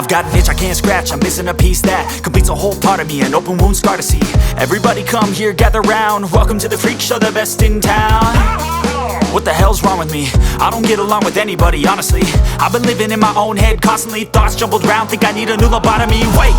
I've got an itch I can't scratch, I'm missing a piece that completes a whole part of me, an open wound scar to see. Everybody come here, gather round, welcome to the freak show, the best in town. What the hell's wrong with me? I don't get along with anybody, honestly. I've been living in my own head constantly, thoughts jumbled round, think I need a new lobotomy. Wait,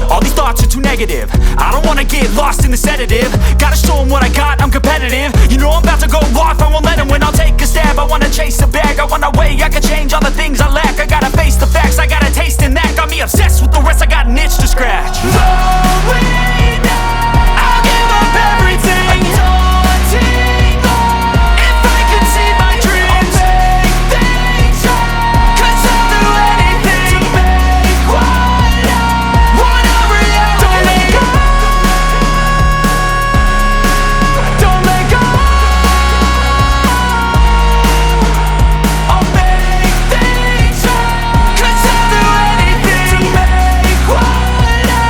all these thoughts are too negative. I don't wanna get lost in the sedative. Gotta show them what I got, I'm competitive. You know I'm about to go off, I won't let them win. I'll take a stab, I wanna chase a bag. I wanna weigh, I can change all the things I lack. I gotta face the facts, I got a taste in that. Got me obsessed with the rest, I got an itch to scratch. Lonely now, I'll give up everything. Daunting all, if I could see my dreams, I'll make things right. 'Cause I'll do anything to make what I want a reality. Don't let go, don't let go. I'll make things right. 'Cause I'll do anything to make what I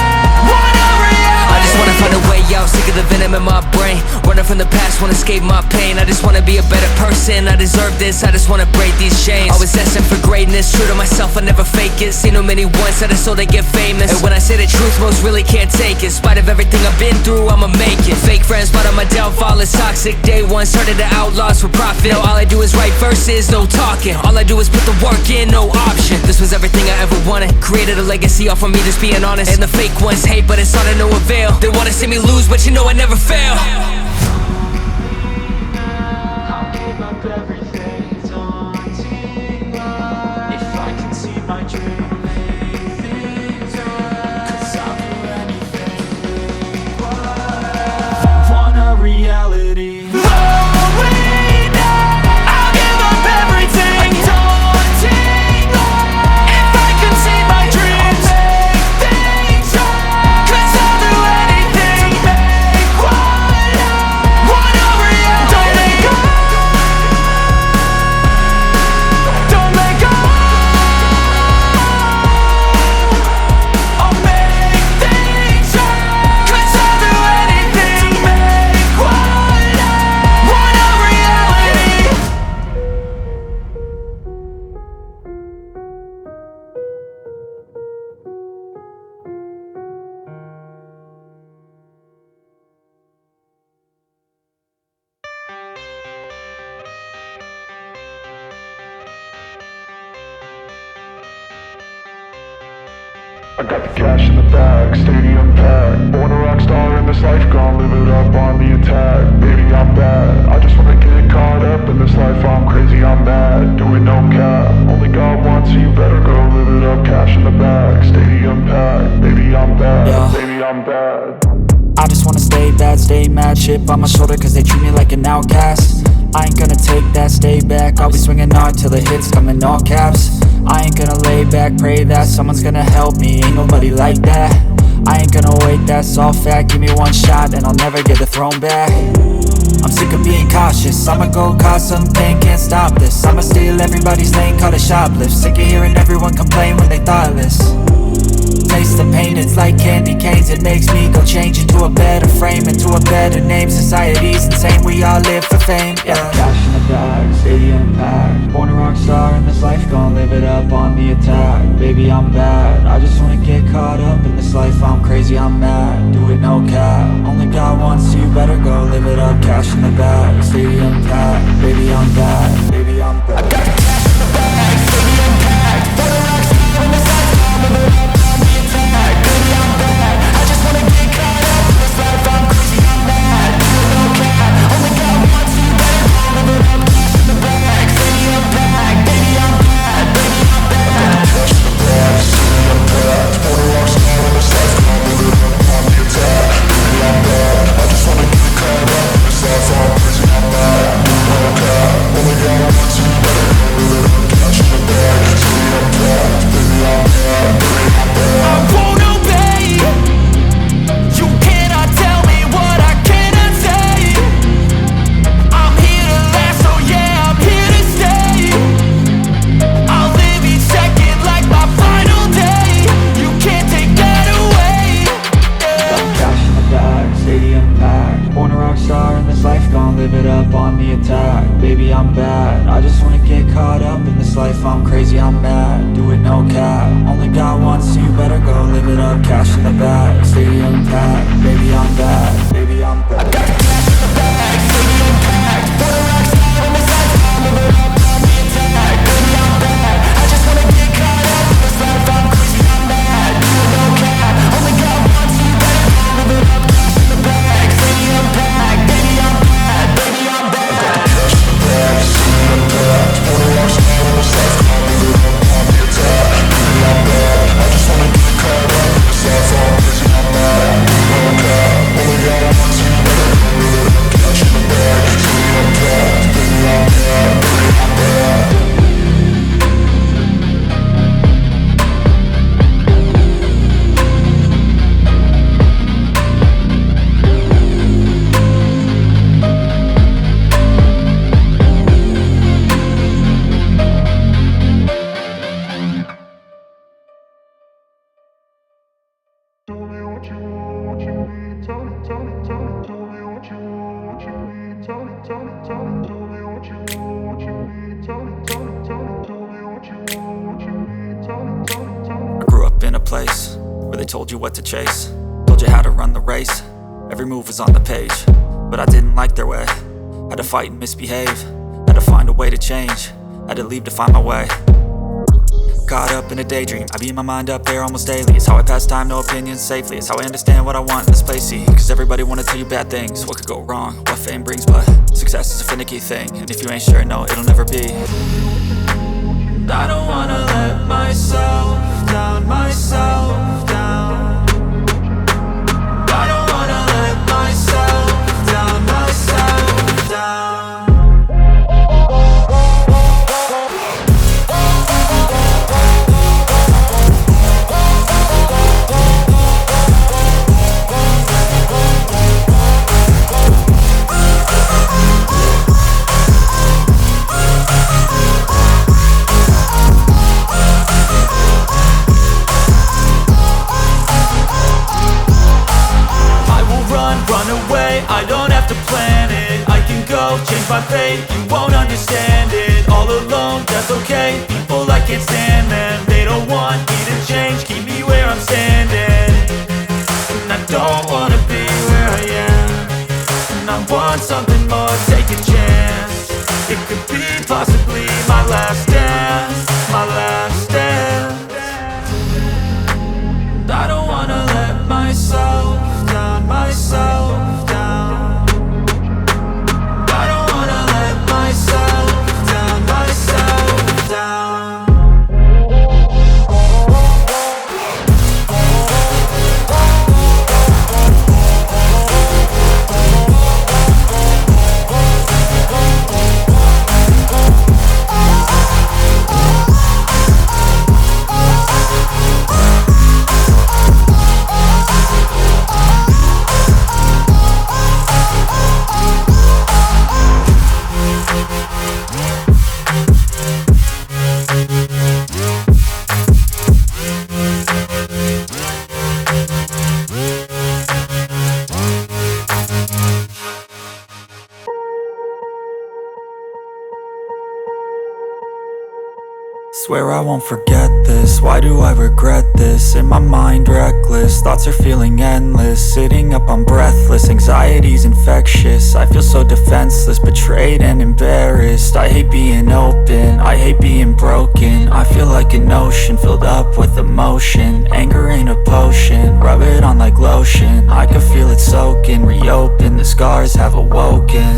want a reality. I just wanna find a way out, sick of the venom in my brain. Running from the past, wanna escape my pain. I just wanna be a better person, I deserve this. I just wanna break these chains. Always asking for greatness, true to myself, I never fake it. Seen too many once, I just so they get famous. And when I say the truth, most really can't take it. In spite of everything I've been through, I'ma make it. Fake friends, but on my downfall is toxic. Day one, started to outlaws for profit. Now all I do is write verses, no talking. All I do is put the work in, no option. This was everything I ever wanted. Created a legacy off of me, just being honest. And the fake ones hate, but it's all to no avail. They wanna see me lose, but you know I never fail. I'll give up everything, daunting all, if I can see my dream, make things right. 'Cause I'll do anything to make what I want a reality. Lonely now, I'll give up everything, daunting all, if I can see my dreams, make things right. 'Cause I'll do anything to make what I want a reality. Don't let go, don't let go. I'll make things right. 'Cause I'll do anything to make what I want a reality. I got the cash in the bag, stadium packed. Born a rock star in this life, gon' live it up on the attack. Baby, I'm bad, I just wanna get caught up in this life. I'm crazy, I'm mad, doing no cap. Only got one, so you better go live it up. Cash in the bag, stadium packed. Baby, I'm bad, Yeah. baby, I'm bad. I just wanna stay bad, stay mad. Chip on my shoulder cause they treat me like an outcast. I ain't gonna take that, stay back. I'll be swinging hard till the hits come in all caps. I ain't gonna lay back, pray that someone's gonna help me. Ain't nobody like that. I ain't gonna wait, that's all fact. Give me one shot and I'll never get the throne back. I'm sick of being cautious, I'ma go cause some pain, can't stop this. I'ma steal everybody's lane, call it shoplift. Sick of hearing everyone complain when they thoughtless. Taste the pain, it's like candy canes. It makes me go change into a better frame, into a better name. Society's insane, we all live for fame, yeah. Cash in the bag, stadium packed. Born a rock star in this life, gon' live it up on the attack. Baby, I'm bad, I just wanna get caught up in this life. I'm crazy, I'm mad, do it no cap. Only got one, so you better go live it up. Cash in the bag, stadium packed. Baby, I'm bad, baby, I'm bad. I got the cash in the bag, stadium packed. Born a rock star in this life, gon' live it up on the attack. Baby, I'm bad, I just wanna get caught up in this life. I'm crazy, I'm mad, do it no cap. Only got one, so you better go live it up. Cash in the bag, stadium packed. Baby, I'm bad, baby, I'm bad. Cash in the bag, stadium packed. Born a rock star in this life, gon' live it up on the attack. Baby, I'm bad, I just wanna get caught up in this life. I'm crazy, it up on the attack. Baby, I'm bad, I just wanna get caught up in this life. I'm crazy, I'm mad, do it no cap. Only got one, so you better go live it up. Cash in the bag, stadium packed. Baby, I'm bad, baby, I'm bad. I got the cash in the bag, stadium packed. Wanna rock star on the side, live it up on the attack. Baby, I'm bad, I just wanna get caught up in this life. I'm crazy, I'm mad, do it no cap. Only got one, so you better go live it up. Cash in the bag, stadium packed. Baby, I'm bad, baby, I'm bad. I got the cash in the bag, stadium packed. Wanna rock star on the side, live it up on the attack. Baby, I'm bad, I just wanna get caught up in this life. I'm crazy, I'm mad, do it no cap. Only got one, so you better go live it up. Cash in the bag, stadium packed. Baby, I'm bad, baby, I'm bad. Tell me what you want, what you need. Tell me, tell me, tell me. Tell me what you want, what you need. Tell me, tell me, tell me. Tell me what you want, what you need. Tell me, tell me, tell me. Tell me what you want, what you need. Tell me, tell me, tell me. I grew up in a place where they told you what to chase, told you how to run the race. Every move was on the page, but I didn't like their way. Had to fight and misbehave, had to find a way to change, had to leave to find my way. Caught up in a daydream, I beat my mind up there almost daily. It's how I pass time, no opinions safely. It's how I understand what I want in this place, see. Cause everybody wanna tell you bad things, what could go wrong, what fame brings. But success is a finicky thing, and if you ain't sure, no, it'll never be. I don't wanna let myself down, myself down. I don't wanna let myself down, myself down. Run away, I don't have to plan it. I can go, change my fate, you won't understand it. All alone, that's okay, people I can't stand them. They don't want me to change, keep me where I'm standing. And I don't wanna be where I am, and I want something more, take a chance. It could be possibly my last dance, my last dance. And I don't wanna let myself down, myself down. I don't wanna let myself down, myself down. Swear I won't forget this, why do I regret this? In my mind reckless, thoughts are feeling endless. Sitting up, I'm breathless, anxiety's infectious. I feel so defenseless, betrayed and embarrassed. I hate being open, I hate being broken. I feel like an ocean, filled up with emotion. Anger ain't a potion, rub it on like lotion. I can feel it soaking, reopen, the scars have awoken.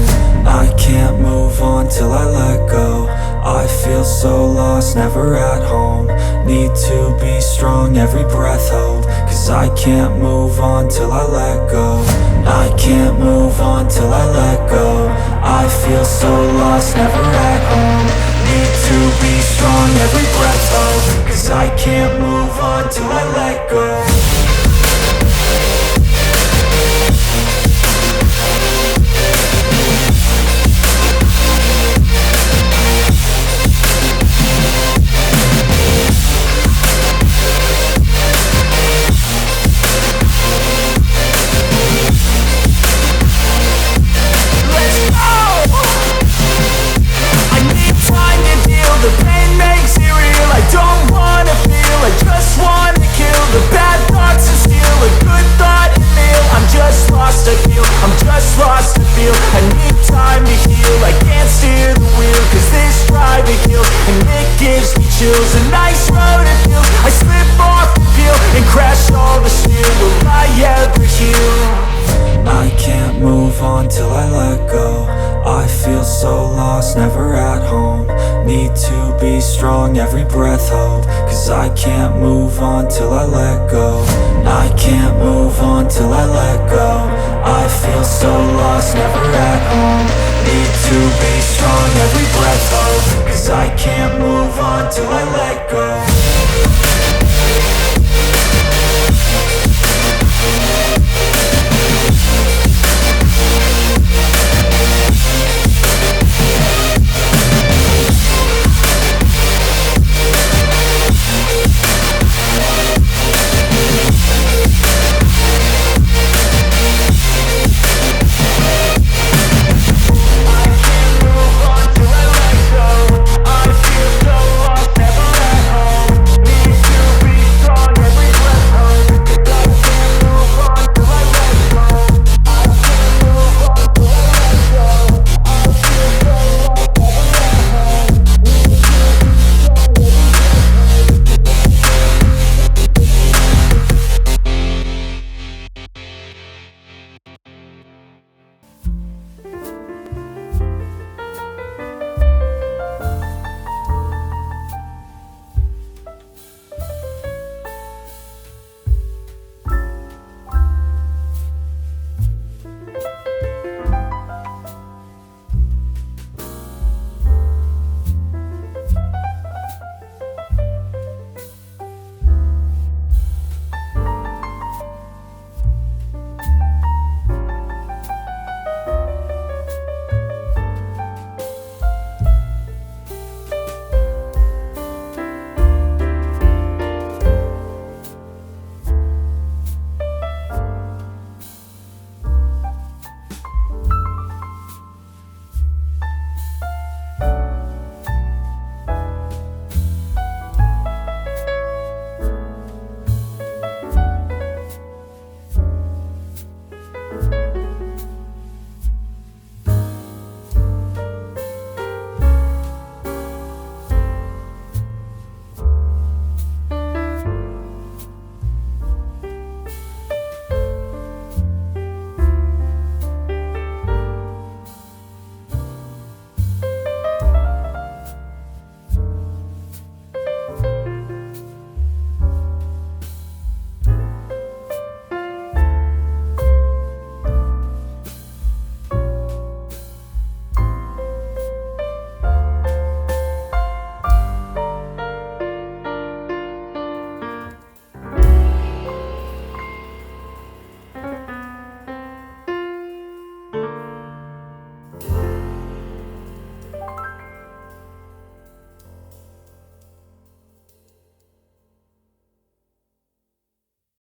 I can't move on till I let go. I feel so lost, never at home. Need to be strong, every breath hold. Cause I can't move on till I let go. I can't move on till I let go. I feel so lost, never at home. Need to be strong, every breath hold. Cause I can't move on till I let go. Let's go! time to heal. I can't steer the wheel, cause this driving kills, and it gives me chills. A nice road it feels, I slip off the peel and crash all the steel. Will I ever heal? I can't move on till I let go. I feel so lost, never at home. Need to be strong, every breath hope. Cause I can't move on till I let go. I can't move on till I let go. I feel so lost, never at home. Need to be strong, every breath hope. Cause I can't move on till I let go.